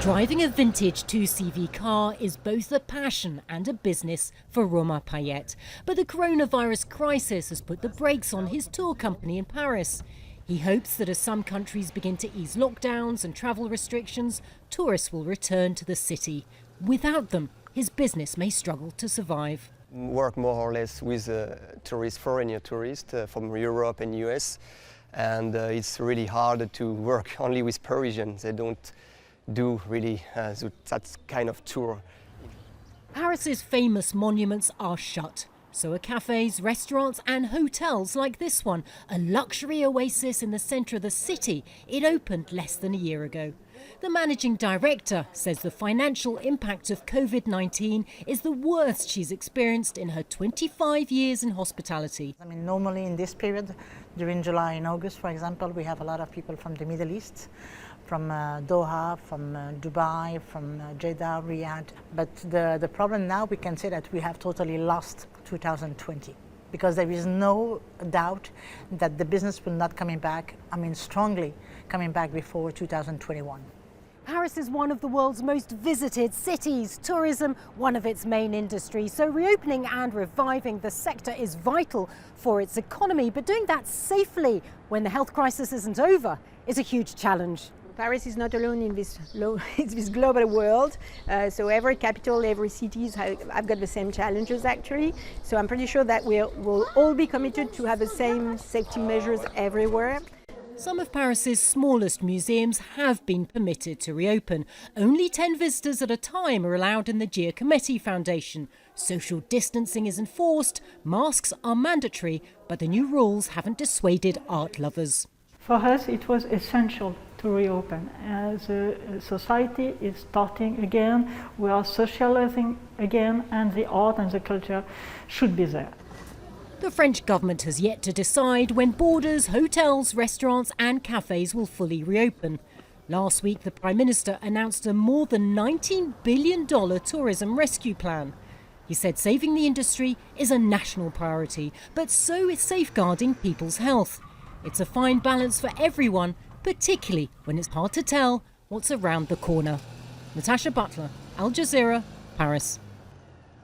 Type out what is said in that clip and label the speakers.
Speaker 1: Driving a vintage 2CV car is both a passion and a business for Romain Payet. But the coronavirus crisis has put the brakes on his tour company in Paris. He hopes that as some countries begin to ease lockdowns and travel restrictions, tourists will return to the city. Without them, his business may struggle to survive.
Speaker 2: Work more or less with tourists, foreign tourists from Europe and US. And it's really hard to work only with Parisians. They don't do really that kind of tour.
Speaker 1: Paris's famous monuments are shut. So are cafes, restaurants and hotels like this one, a luxury oasis in the centre of the city. It opened less than a year ago. The managing director says the financial impact of COVID-19 is the worst she's experienced in her 25 years in hospitality.
Speaker 3: I mean, normally in this period, during July and August, for example, we have a lot of people from the Middle East, from Doha, from Dubai, from Jeddah, Riyadh. But the problem now, we can say that we have totally lost 2020 because there is no doubt that the business will not coming back, strongly coming back before 2021.
Speaker 1: Paris is one of the world's most visited cities, tourism one of its main industries. So reopening and reviving the sector is vital for its economy, but doing that safely when the health crisis isn't over is a huge challenge.
Speaker 4: Paris is not alone in this global world. So every capital, every city have got the same challenges actually. So I'm pretty sure that we'll all be committed to have the same safety measures everywhere.
Speaker 1: Some of Paris's smallest museums have been permitted to reopen. Only 10 visitors at a time are allowed in the Giacometti Foundation. Social distancing is enforced, masks are mandatory, but the new rules haven't dissuaded art lovers.
Speaker 5: For us, it was essential to reopen. As a society is starting again, we are socializing again, and the art and the culture should be there.
Speaker 1: The French government has yet to decide when borders, hotels, restaurants and cafes will fully reopen. Last week, the Prime Minister announced a more than $19 billion tourism rescue plan. He said saving the industry is a national priority, but so is safeguarding people's health. It's a fine balance for everyone, particularly when it's hard to tell what's around the corner. Natacha, Butler, Jazeera, Paris.